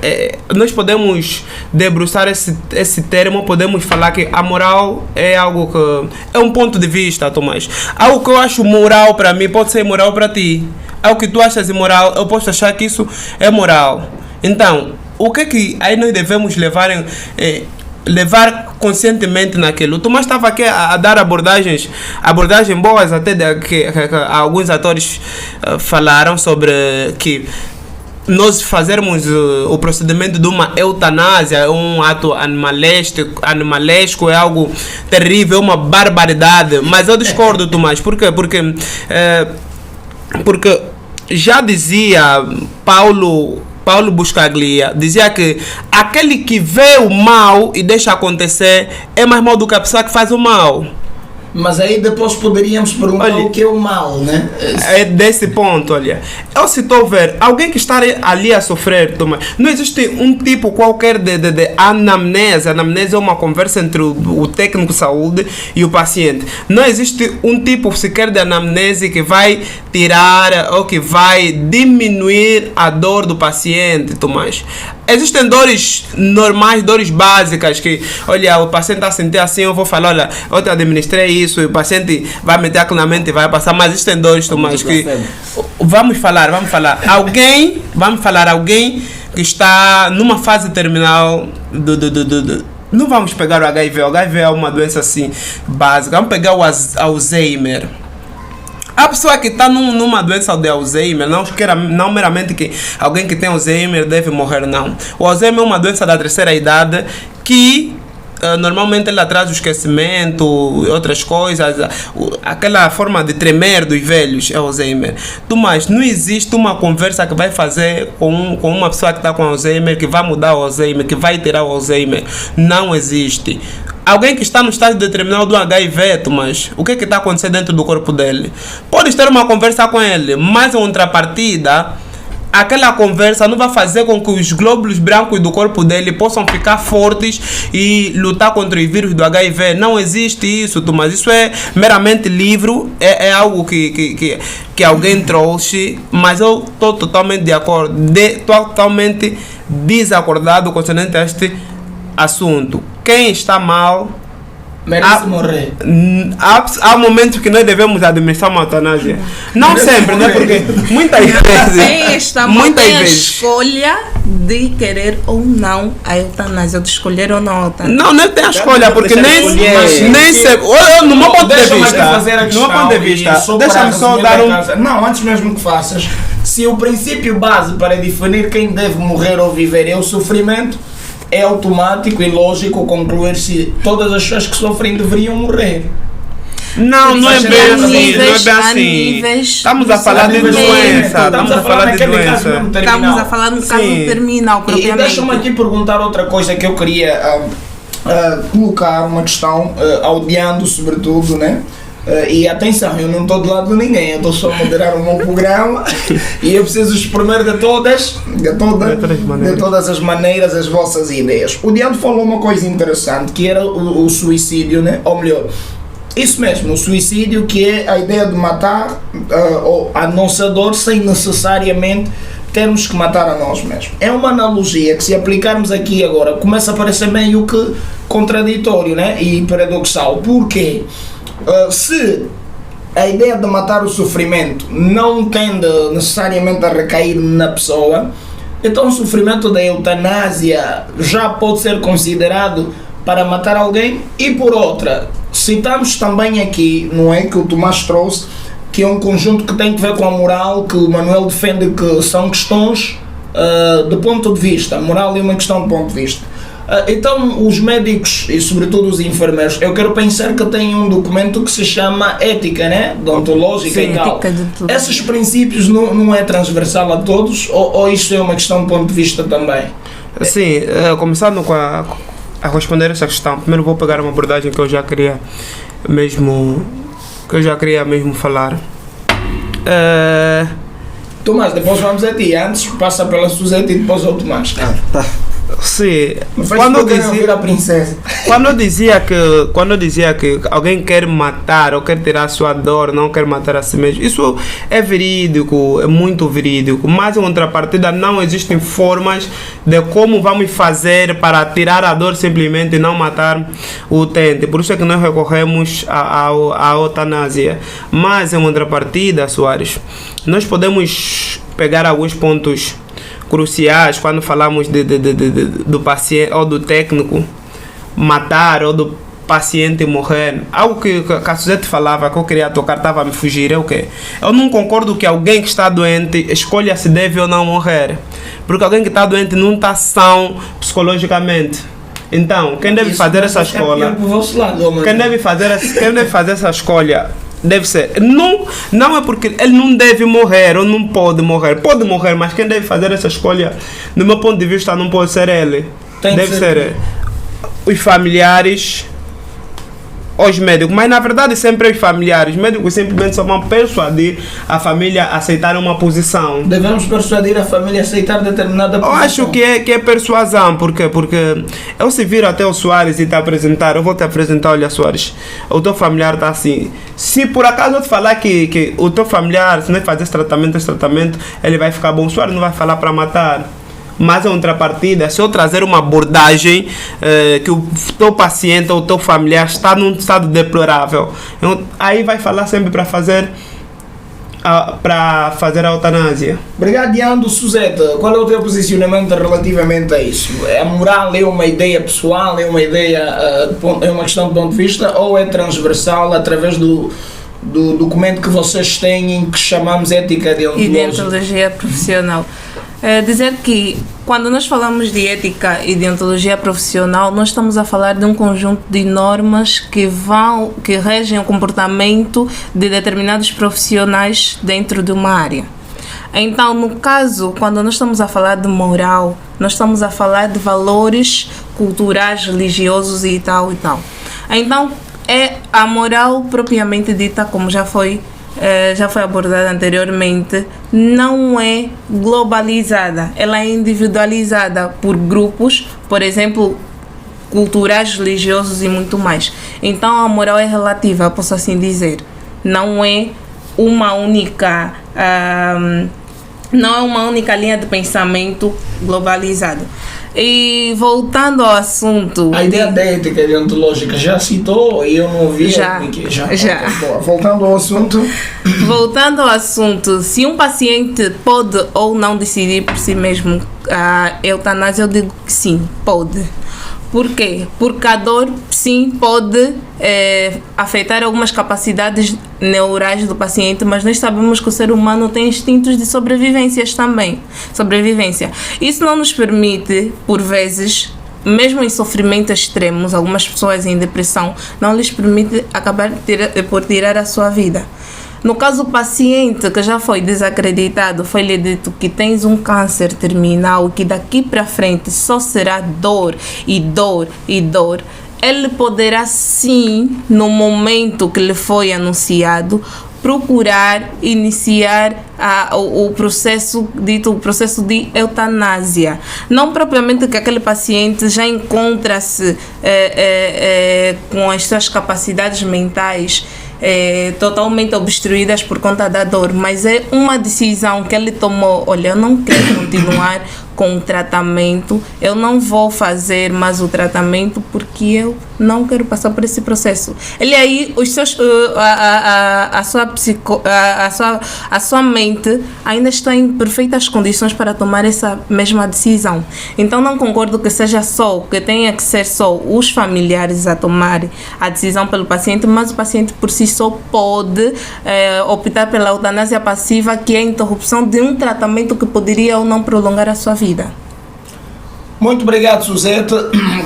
nós podemos debruçar esse termo, podemos falar que a moral é algo que é um ponto de vista, Tomás. Algo que eu acho moral para mim pode ser moral para ti. Algo que tu achas imoral, eu posso achar que isso é moral. Então, o que é que aí nós devemos levar conscientemente naquilo? O Tomás estava aqui a dar abordagens boas, até que alguns atores falaram sobre que nós fazermos o procedimento de uma eutanásia, é um ato animalesco, é algo terrível, é uma barbaridade. Mas eu discordo, Tomás. Por quê? Porque já dizia Paulo Buscaglia, dizia que aquele que vê o mal e deixa acontecer é mais mal do que a pessoa que faz o mal. Mas aí depois poderíamos perguntar o que é o mal, né? É desse ponto, olha. Eu se estou a ver, alguém que está ali a sofrer, Tomás, não existe um tipo qualquer de anamnese. A anamnese é uma conversa entre o técnico de saúde e o paciente. Não existe um tipo sequer de anamnese que vai tirar ou que vai diminuir a dor do paciente, Tomás. Existem dores normais, dores básicas que, olha, o paciente está a sentir assim, eu vou falar, olha, eu te administrei isso, e o paciente vai meter aquilo na mente e vai passar, mas existem dores, Tomás, que... Vamos falar. Alguém que está numa fase terminal não vamos pegar o HIV. O HIV é uma doença assim, básica. Vamos pegar o Alzheimer. A pessoa que está numa doença de Alzheimer, não meramente que alguém que tem Alzheimer deve morrer, não. O Alzheimer é uma doença da terceira idade que normalmente ela traz o esquecimento, outras coisas, aquela forma de tremer dos velhos é Alzheimer. Mas não existe uma conversa que vai fazer com uma pessoa que está com Alzheimer, que vai mudar o Alzheimer, que vai tirar o Alzheimer. Não existe. Alguém que está no estágio determinado do HIV, Tomás, o que está acontecendo dentro do corpo dele? Podes ter uma conversa com ele, mas em contrapartida, aquela conversa não vai fazer com que os glóbulos brancos do corpo dele possam ficar fortes e lutar contra o vírus do HIV. Não existe isso, Tomás. Isso é meramente livro, é algo que alguém trouxe, mas eu estou totalmente de acordo, totalmente desacordado concernente a este assunto. Quem está mal merece morrer. Há momentos que nós devemos administrar uma eutanásia. Não merece sempre, né? Porque muitas vezes. Quem está mal tem a escolha de querer ou não a eutanásia, de escolher ou não a eutanásia. Não tem a escolha, porque nem sempre. No meu ponto de vista. Deixa-me só dar um. Não, antes mesmo que faças. Se o princípio base para definir quem deve morrer ou viver é o sofrimento, é automático e lógico concluir se todas as pessoas que sofrem deveriam morrer. Não é bem assim. Estamos a falar de doença. Estamos a falar no caso terminal, propriamente. E deixa-me aqui perguntar outra coisa que eu queria colocar uma questão, audiando sobretudo, né? E atenção, eu não estou do lado de ninguém, eu estou só a moderar o meu programa e eu preciso exprimir de todas as maneiras as vossas ideias. O Diante falou uma coisa interessante, que era o suicídio, né? Ou melhor, isso mesmo, o suicídio, que é a ideia de matar a nossa dor sem necessariamente termos que matar a nós mesmos. É uma analogia que, se aplicarmos aqui agora, começa a parecer meio que contraditório, né? E paradoxal. Porquê? Se a ideia de matar o sofrimento não tende necessariamente a recair na pessoa, então o sofrimento da eutanásia já pode ser considerado para matar alguém. E por outra, citamos também aqui, não é, que o Tomás trouxe, que é um conjunto que tem que ver com a moral, que o Manuel defende que são questões de ponto de vista, moral é uma questão de ponto de vista. Então os médicos e sobretudo os enfermeiros, eu quero pensar que têm um documento que se chama ética, né? Deontológica. Sim, e tal. Esses princípios não é transversal a todos, ou isto é uma questão de ponto de vista também? Sim, começando a responder essa questão, primeiro vou pegar uma abordagem que eu já queria mesmo falar. Tomás, depois vamos a ti, antes passa pela Suzete e depois ao Tomás. Tá. Sim, quando eu dizia que alguém quer matar ou quer tirar a sua dor, não quer matar a si mesmo, isso é verídico, é muito verídico, mas em contrapartida não existem formas de como vamos fazer para tirar a dor simplesmente e não matar o utente. Por isso é que nós recorremos à eutanásia. Mas em contrapartida, Soares, nós podemos pegar alguns pontos cruciais quando falamos do paciente ou do técnico matar ou do paciente morrer, algo que a Suzete falava que eu queria tocar, estava a me fugir, é o quê? Eu não concordo que alguém que está doente escolha se deve ou não morrer, porque alguém que está doente não está são psicologicamente. Então, quem deve fazer essa escolha, quem deve fazer essa escolha deve ser, não é porque ele não deve morrer ou não pode morrer, mas quem deve fazer essa escolha, do meu ponto de vista, não pode ser ele, deve ser os familiares, os médicos, mas na verdade sempre os familiares. Os médicos simplesmente só vão persuadir a família a aceitar uma posição. Devemos persuadir a família a aceitar determinada posição. Eu acho que é persuasão, porque eu se vir até o Soares e te apresentar, eu vou te apresentar, olha Soares, o teu familiar está assim. Se por acaso eu te falar que o teu familiar, se não fazer esse tratamento, ele vai ficar bom, o Soares não vai falar para matar. Mas em contrapartida, se eu trazer uma abordagem que o teu paciente ou o teu familiar está num estado deplorável, aí vai falar sempre para fazer a eutanásia. Obrigado, Diando. Suzete, qual é o teu posicionamento relativamente a isso? A moral é uma ideia pessoal, é uma ideia, é uma questão de ponto de vista, ou é transversal através do documento que vocês têm que chamamos ética deontológica? E deontologia profissional. Dizer que quando nós falamos de ética e deontologia profissional, nós estamos a falar de um conjunto de normas que regem o comportamento de determinados profissionais dentro de uma área. Então, no caso, quando nós estamos a falar de moral, nós estamos a falar de valores culturais, religiosos e tal e tal. Então, é a moral propriamente dita, como já foi abordada anteriormente, não é globalizada, ela é individualizada por grupos, por exemplo, culturais, religiosos e muito mais. Então a moral é relativa, posso assim dizer, não é uma única linha de pensamento globalizada. E voltando ao assunto... A ideia da ética deontológica já citou e eu não ouvi. Já. Voltando ao assunto... Voltando ao assunto, se um paciente pode ou não decidir por si mesmo a eutanásia, eu digo que sim, pode. Por quê? Porque a dor, sim, pode afetar algumas capacidades neurais do paciente, mas nós sabemos que o ser humano tem instintos de sobrevivência também. Isso não nos permite, por vezes, mesmo em sofrimento extremos, algumas pessoas em depressão, não lhes permite acabar por tirar a sua vida. No caso do paciente que já foi desacreditado, foi-lhe dito que tens um câncer terminal, que daqui para frente só será dor e dor e dor, ele poderá sim, no momento que lhe foi anunciado, procurar iniciar o processo de eutanásia. Não propriamente que aquele paciente já encontra-se com as suas capacidades mentais totalmente obstruídas por conta da dor, mas é uma decisão que ele tomou. Olha, eu não quero continuar com o tratamento, eu não vou fazer mais o tratamento porque eu não quero passar por esse processo. Ele aí, a sua mente ainda está em perfeitas condições para tomar essa mesma decisão. Então não concordo que tenha que ser só os familiares a tomar a decisão pelo paciente, mas o paciente por si só pode optar pela eutanásia passiva, que é a interrupção de um tratamento que poderia ou não prolongar a sua vida. Muito obrigado, Suzete.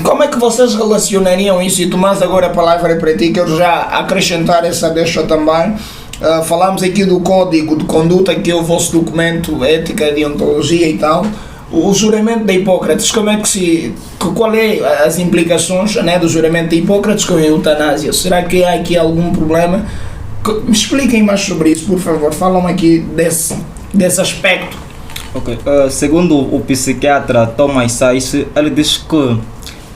Como é que vocês relacionariam isso? E Tomás, agora a palavra é para ti, quero já acrescentar essa deixa também. Falamos aqui do código de conduta, que é o vosso documento, ética, deontologia e tal. O juramento de Hipócrates, qual é as implicações, né, do juramento de Hipócrates com a eutanásia? Será que há aqui algum problema? Me expliquem mais sobre isso, por favor. Falam aqui desse aspecto. Ok. Segundo o psiquiatra Thomas Sais, ele diz que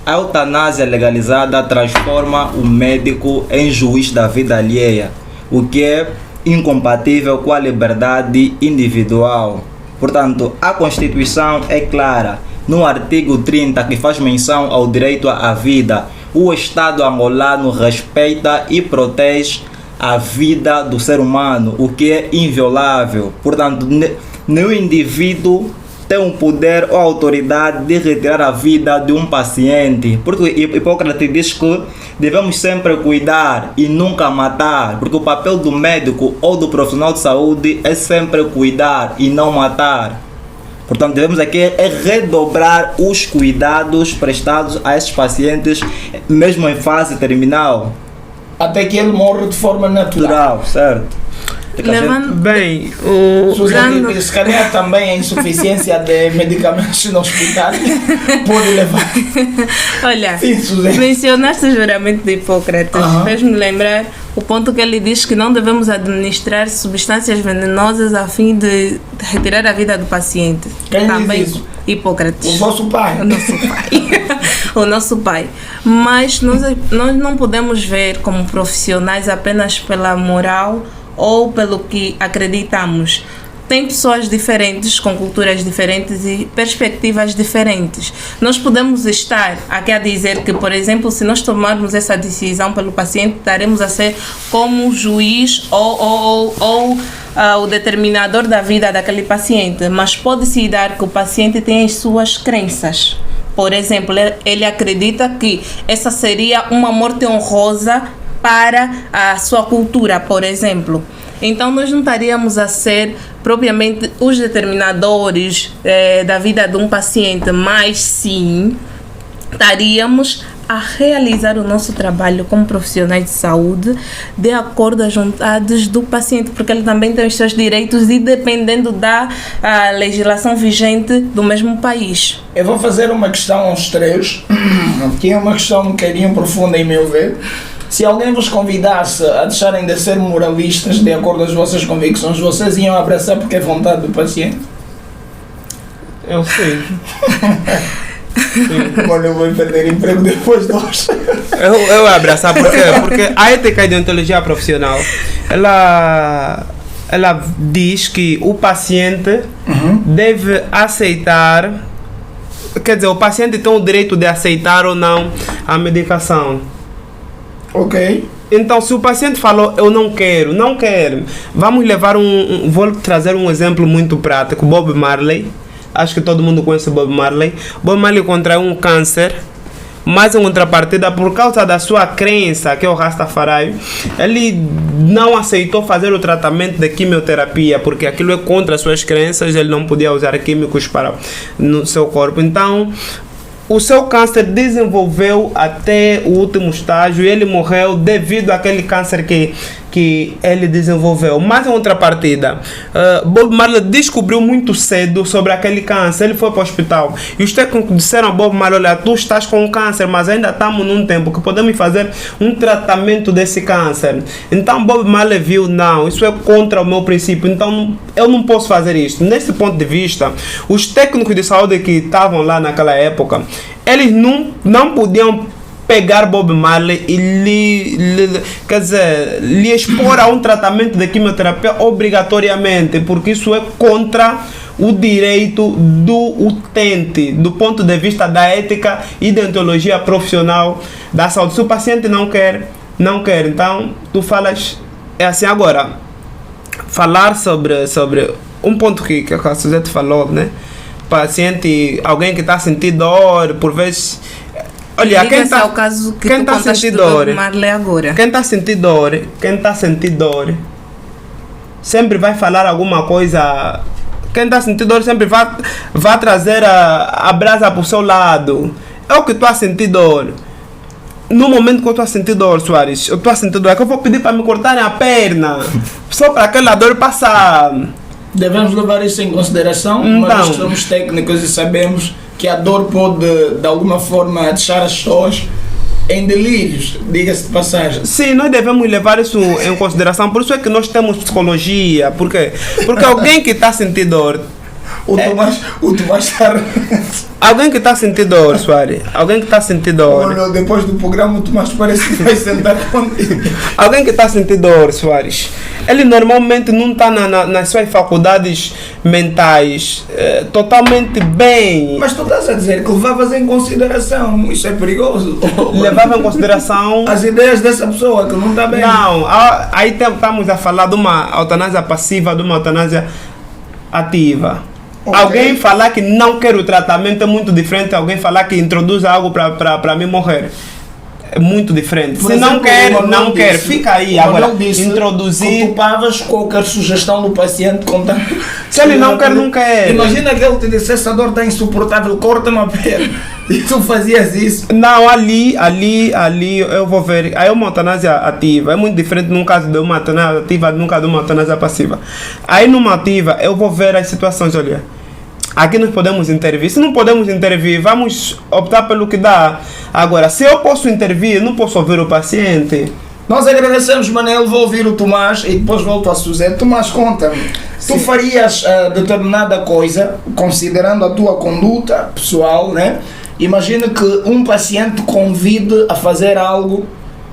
a eutanásia legalizada transforma o médico em juiz da vida alheia, o que é incompatível com a liberdade individual. Portanto, a Constituição é clara. No artigo 30, que faz menção ao direito à vida, o Estado angolano respeita e protege a vida do ser humano, o que é inviolável. Portanto, nenhum indivíduo tem o poder ou a autoridade de retirar a vida de um paciente. Porque Hipócrates diz que devemos sempre cuidar e nunca matar, porque o papel do médico ou do profissional de saúde é sempre cuidar e não matar. Portanto, devemos aqui redobrar os cuidados prestados a esses pacientes, mesmo em fase terminal. Até que ele morre de forma natural. Certo? Levando Bem, Suzete, se calhar também a insuficiência de medicamentos no hospital pode levar. Olha, Sim, Suzete. mencionaste o juramento de Hipócrates. Aham. Fez-me lembrar o ponto que ele diz que não devemos administrar substâncias venenosas a fim de retirar a vida do paciente. Quem Também diz isso? Hipócrates. O vosso pai. O nosso pai. O nosso pai. Mas nós não podemos ver como profissionais apenas pela moral ou pelo que acreditamos. Tem pessoas diferentes, com culturas diferentes e perspectivas diferentes. Nós podemos estar aqui a dizer que, por exemplo, se nós tomarmos essa decisão pelo paciente, estaremos a ser como juiz ou o determinador da vida daquele paciente. Mas pode-se dar que o paciente tem as suas crenças. Por exemplo, ele acredita que essa seria uma morte honrosa para a sua cultura, por exemplo. Então, nós não estaríamos a ser propriamente os determinadores da vida de um paciente, mas sim estaríamos a realizar o nosso trabalho como profissionais de saúde de acordo às vontades do paciente, porque ele também tem os seus direitos e dependendo da legislação vigente do mesmo país. Eu vou fazer uma questão aos três, que é uma questão um bocadinho profunda em meu ver. Se alguém vos convidasse a deixarem de ser moralistas de acordo às vossas convicções, vocês iam abraçar porque é vontade do paciente? eu sei. Olha, eu vou perder emprego depois de hoje. Eu vou abraçar porque a ética e deontologia profissional, ela diz que o paciente deve aceitar, quer dizer, o paciente tem o direito de aceitar ou não a medicação. Ok. Então, se o paciente falou, eu não quero, vamos levar vou trazer um exemplo muito prático, Bob Marley. Acho que todo mundo conhece Bob Marley. Bob Marley contraiu um câncer, mas em contrapartida, por causa da sua crença, que é o Rastafari, ele não aceitou fazer o tratamento de quimioterapia, porque aquilo é contra as suas crenças, ele não podia usar químicos no seu corpo. Então, o seu câncer desenvolveu até o último estágio e ele morreu devido àquele câncer que ele desenvolveu. Mas em contrapartida, Bob Marley descobriu muito cedo sobre aquele câncer. Ele foi para o hospital e os técnicos disseram a Bob Marley: olha, tu estás com câncer, mas ainda estamos num tempo que podemos fazer um tratamento desse câncer. Então Bob Marley viu: não, isso é contra o meu princípio, então eu não posso fazer isso. Nesse ponto de vista, os técnicos de saúde que estavam lá naquela época, eles não podiam pegar Bob Marley e lhe expor a um tratamento de quimioterapia obrigatoriamente, porque isso é contra o direito do utente, do ponto de vista da ética e deontologia profissional da saúde. Se o paciente não quer, então tu falas, é assim. Agora, falar sobre um ponto que a Suzete falou, né? Paciente, alguém que está sentindo dor, por vezes. Olha, quem está sentindo dor, quem está sentindo dor, sempre vai falar alguma coisa. Quem está sentindo dor sempre vai trazer a brasa para o seu lado. É o que estou a sentir dor. No momento que eu estou a sentir dor, Soares, eu estou a sentir dor, é que eu vou pedir para me cortarem a perna, só para aquela dor passar. Devemos levar isso em consideração, Então, mas somos técnicos e sabemos que a dor pode, de alguma forma, deixar as pessoas em delírios, diga-se de passagem. Sim, nós devemos levar isso em consideração. Por isso é que nós temos psicologia. Por quê? Porque alguém que está sentindo dor... O Tomás está... Alguém que está sentindo dor, Soares. Alguém que está sentindo dor. Olha, depois do programa o Tomás parece que vai sentar contigo. Alguém que está sentindo dor, Soares. Ele normalmente não está nas suas faculdades mentais totalmente bem. Mas tu estás a dizer que levavas em consideração, isso é perigoso. Levava em consideração as ideias dessa pessoa que não está bem. Não, aí estamos a falar de uma eutanásia passiva, de uma eutanásia ativa. Ok. Alguém falar que não quer o tratamento é muito diferente de alguém falar que introduz algo para mim morrer. É muito diferente. Por Se não exemplo, quer, o Manuel não quer. disse- Fica aí. o Agora, Manuel disse introduzir. que tu pavas qualquer sugestão do paciente contando. Se ele não quer, não quer. Imagina que ele te disse: essa dor está insuportável, corta-me a perna. E tu fazias isso. Não, ali eu vou ver. Aí é uma eutanásia ativa. É muito diferente num caso de uma eutanásia ativa num caso de uma eutanásia passiva. Aí numa ativa eu vou ver as situações, olha. Aqui nós podemos intervir. Se não podemos intervir, vamos optar pelo que dá. Agora, se eu posso intervir, não posso ouvir o paciente. Nós agradecemos, Manel. Vou ouvir o Tomás e depois volto a Suzete. Tomás, conta-me. Tu farias determinada coisa, considerando a tua conduta pessoal, né? Imagina que um paciente te convide a fazer algo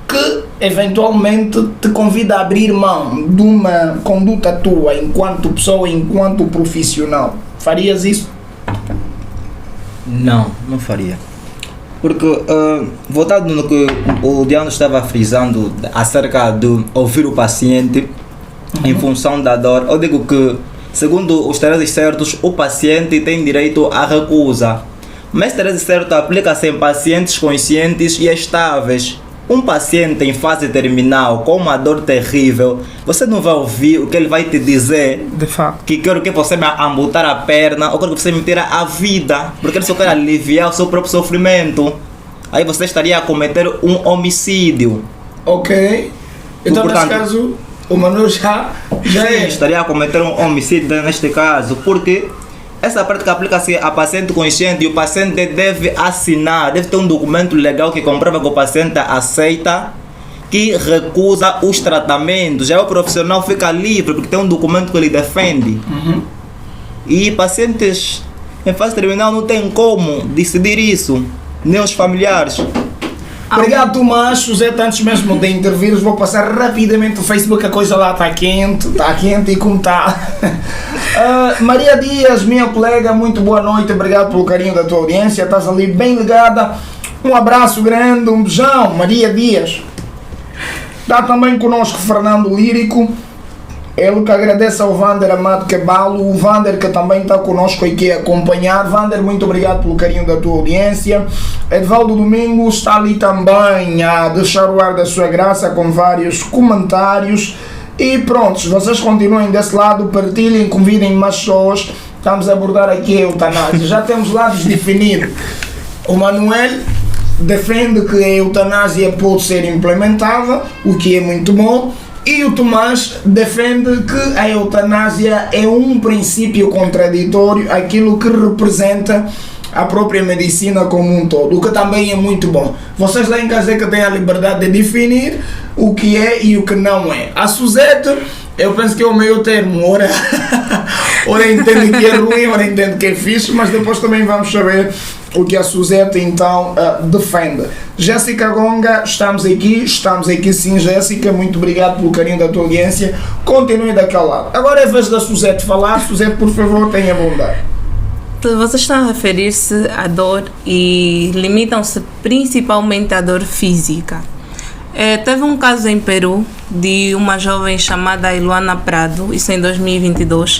que eventualmente te convida a abrir mão de uma conduta tua enquanto pessoa, enquanto profissional. Farias isso? Não, não faria. Porque, voltado no que o Diano estava frisando acerca de ouvir o paciente em função da dor, eu digo que, segundo os tereses certos, o paciente tem direito à recusa. Mas terese certo aplica-se em pacientes conscientes e estáveis. Um paciente em fase terminal com uma dor terrível, você não vai ouvir o que ele vai te dizer. De facto. Que quero que você me amputar a perna ou quero que você me tire a vida, porque ele só quer aliviar o seu próprio sofrimento. Aí você estaria a cometer um homicídio. Ok. Então, Portanto, nesse caso, o Manuel já Sim, é. estaria a cometer um homicídio neste caso, porque essa prática aplica-se a paciente consciente e o paciente deve assinar, deve ter um documento legal que comprova que o paciente aceita, que recusa os tratamentos. Já o profissional fica livre porque tem um documento que ele defende. E pacientes em fase terminal não tem como decidir isso, nem os familiares. Obrigado, Tomás. Suzete, antes mesmo de intervir, vou passar rapidamente o Facebook. A coisa lá está quente e como está. Maria Dias, minha colega, muito boa noite. Obrigado pelo carinho da tua audiência. Estás ali bem ligada. Um abraço grande, um beijão, Maria Dias. Está também conosco Fernando Lírico. Ele que agradece ao Vander Amado Quebalo, o Vander que também está conosco aqui a acompanhar. Vander, muito obrigado pelo carinho da tua audiência. Edvaldo Domingos está ali também a deixar o ar da sua graça com vários comentários. E prontos, vocês continuem desse lado, partilhem, convidem mais pessoas. Estamos a abordar aqui a eutanásia. Já temos lados definidos. O Manuel defende que a eutanásia pode ser implementada, o que é muito bom. E o Tomás defende que a eutanásia é um princípio contraditório àquilo que representa a própria medicina como um todo, o que também é muito bom. Vocês lá em casa é que têm a liberdade de definir o que é e o que não é. A Suzete, eu penso que é o meio termo, ora entende que é ruim, ora entende que é fixe, mas depois também vamos saber o que a Suzete então defende. Jéssica Gonga, estamos aqui sim, Jéssica, muito obrigado pelo carinho da tua audiência, continue daquele lado. Agora é vez da Suzete falar. Suzete, por favor, tenha bondade. Vocês estão a referir-se à dor e limitam-se principalmente à dor física. Teve um caso em Peru de uma jovem chamada Iluana Prado, isso em 2022.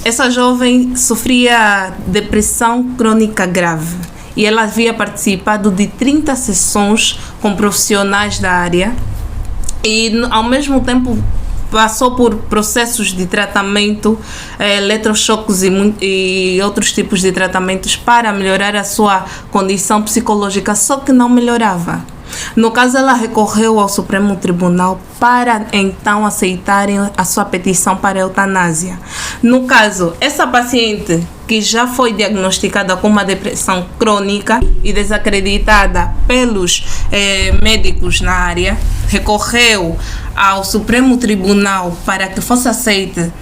Essa jovem sofria depressão crônica grave e ela havia participado de 30 sessões com profissionais da área e ao mesmo tempo passou por processos de tratamento, eletrochoques e outros tipos de tratamentos para melhorar a sua condição psicológica, só que não melhorava. No caso, ela recorreu ao Supremo Tribunal para então aceitarem a sua petição para a eutanásia. No caso, essa paciente que já foi diagnosticada com uma depressão crônica e desacreditada pelos médicos na área, recorreu ao Supremo Tribunal para que fosse aceita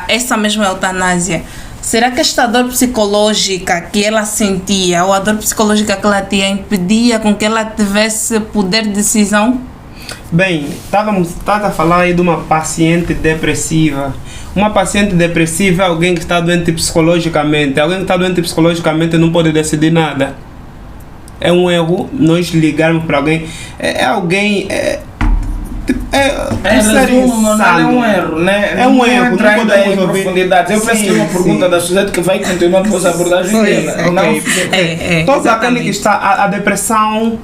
essa mesma eutanásia. Será que esta dor psicológica que ela sentia ou a dor psicológica que ela tinha impedia com que ela tivesse poder de decisão? Bem, estás a falar aí de uma paciente depressiva. Uma paciente depressiva é alguém que está doente psicologicamente. Alguém que está doente psicologicamente não pode decidir nada. É um erro nós ligarmos para alguém. É resumo, não é um erro, né? É um Não erro, entra não ainda em podemos ouvir. profundidade. Eu penso que é uma pergunta da Suzete que vai continuar depois a abordagem dela. Não, Todo aquele que está. A depressão,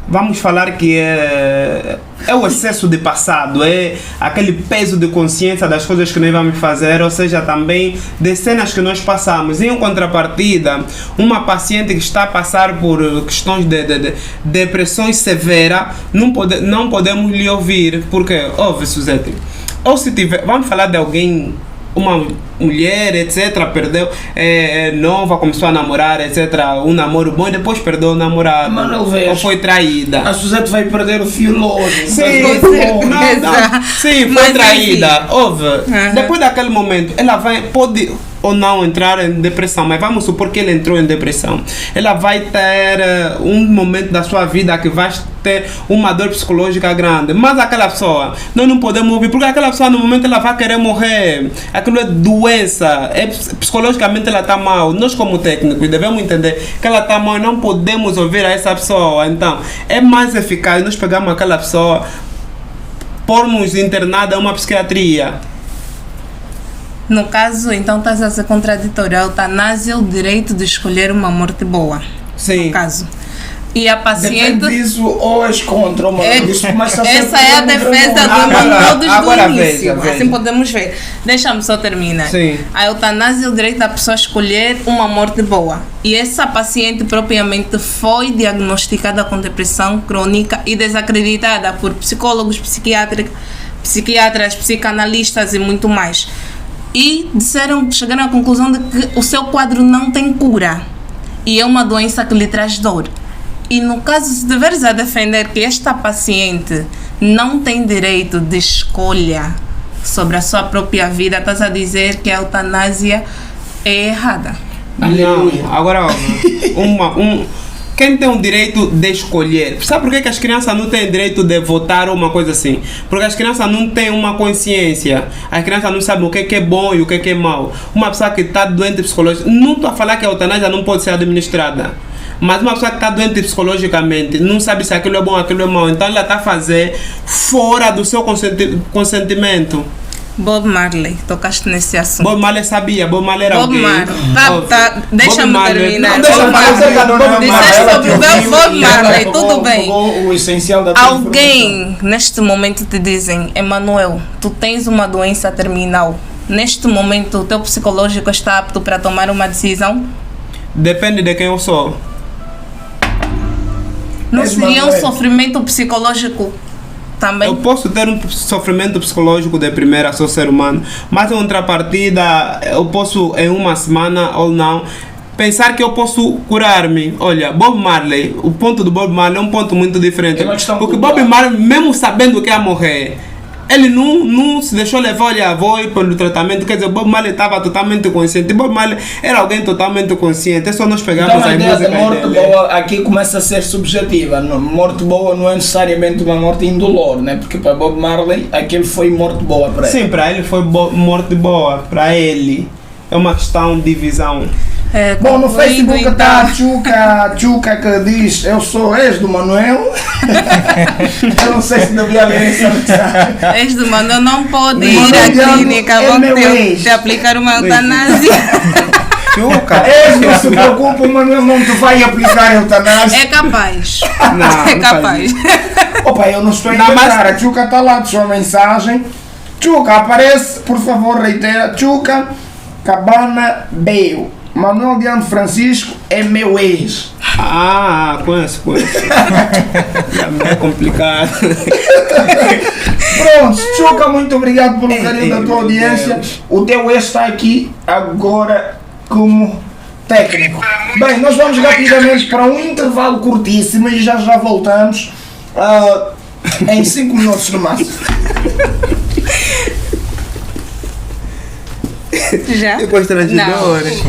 vamos falar que é o excesso de passado, é aquele peso de consciência das coisas que nós vamos fazer, ou seja, também das cenas que nós passamos. Em contrapartida, uma paciente que está a passar por questões de depressão severa, não podemos lhe ouvir, porque, ouve, Suzete, ou se tiver, vamos falar de alguém, uma mulher, etc., perdeu, nova, começou a namorar, etc., um namoro bom e depois perdeu o namorado, ou foi traída. A Suzete vai perder o fio longe. Sim, sim, foi traída. Ouve, depois daquele momento, ela pode ou não entrar em depressão, mas vamos supor que ela entrou em depressão. Ela vai ter um momento da sua vida que vai ter uma dor psicológica grande, mas aquela pessoa, nós não podemos ouvir, porque aquela pessoa no momento ela vai querer morrer, aquilo é doença, psicologicamente ela está mal. Nós como técnicos devemos entender que ela está mal e não podemos ouvir a essa pessoa. Então, é mais eficaz nós pegarmos aquela pessoa, pormos internada em uma psiquiatria. No caso, então, está a ser contraditório. A eutanásia é o direito de escolher uma morte boa. Sim. No caso. E a paciente... Depende disso ou és contra o essa é a defesa do Manuel do início. Veja. Assim podemos ver. Deixa-me só terminar. Sim. A eutanásia é o direito da pessoa escolher uma morte boa. E essa paciente propriamente foi diagnosticada com depressão crônica e desacreditada por psicólogos, psiquiatras, psicanalistas e muito mais. E chegaram à conclusão de que o seu quadro não tem cura e é uma doença que lhe traz dor. E no caso, se deveres a defender que esta paciente não tem direito de escolha sobre a sua própria vida, estás a dizer que a eutanásia é errada. Não, agora quem tem o direito de escolher? Sabe por que as crianças não têm direito de votar ou uma coisa assim? Porque as crianças não têm uma consciência. As crianças não sabem o que é bom e o que é mau. Uma pessoa que está doente psicologicamente, não estou a falar que a eutanásia não pode ser administrada, mas uma pessoa que está doente psicologicamente não sabe se aquilo é bom ou aquilo é mau, então ela está a fazer fora do seu consentimento. Bob Marley, tocaste nesse assunto. Bob Marley sabia, Bob Marley era Bob alguém. Marley, deixa-me terminar. Disseste sobre Bob Marley, tudo bem. O essencial da Alguém neste momento te dizem: Emanuel, tu tens uma doença terminal. Neste momento o teu psicológico está apto para tomar uma decisão? Depende de quem eu sou. Não seria um sofrimento psicológico também? Eu posso ter um sofrimento psicológico de primeira, sou ser humano, mas em contrapartida eu posso em uma semana ou não pensar que eu posso curar-me. Olha, Bob Marley, o ponto do Bob Marley é um ponto muito diferente, porque Bob Marley, mesmo sabendo que ia morrer, ele não se deixou levar, olha, vou ir pelo tratamento. Quer dizer, Bob Marley estava totalmente consciente. Bob Marley era alguém totalmente consciente. É só nós pegarmos então, a ideia música de morte boa aqui começa a ser subjetiva. Morte boa não é necessariamente uma morte indolor, né? Porque para Bob Marley aquilo foi morte boa para ele. Sim, para ele foi morte boa. Para ele é uma questão de visão. Bom, no Facebook está a Tchuca que diz: eu sou ex do Manuel. Eu não sei se devia ler essa mensagem. Ex do Manuel não pode ir à clínica, vão te aplicar uma eutanásia. Tchuca, não se preocupe, o Manuel não te vai aplicar eutanásia. É capaz. Não, é capaz. Opa, eu não estou a inventar. A Tchuca está lá de sua mensagem. Tchuca, aparece, por favor, reitera. Tchuca, Cabana Beio. Manuel Diano Francisco é meu ex. Conheço. É complicado. Pronto, Tchuca, muito obrigado pelo carinho da tua audiência. O teu ex está aqui agora como técnico. Bem, nós vamos rapidamente para um intervalo curtíssimo e já voltamos em 5 minutos no máximo. Já? Constrangedores.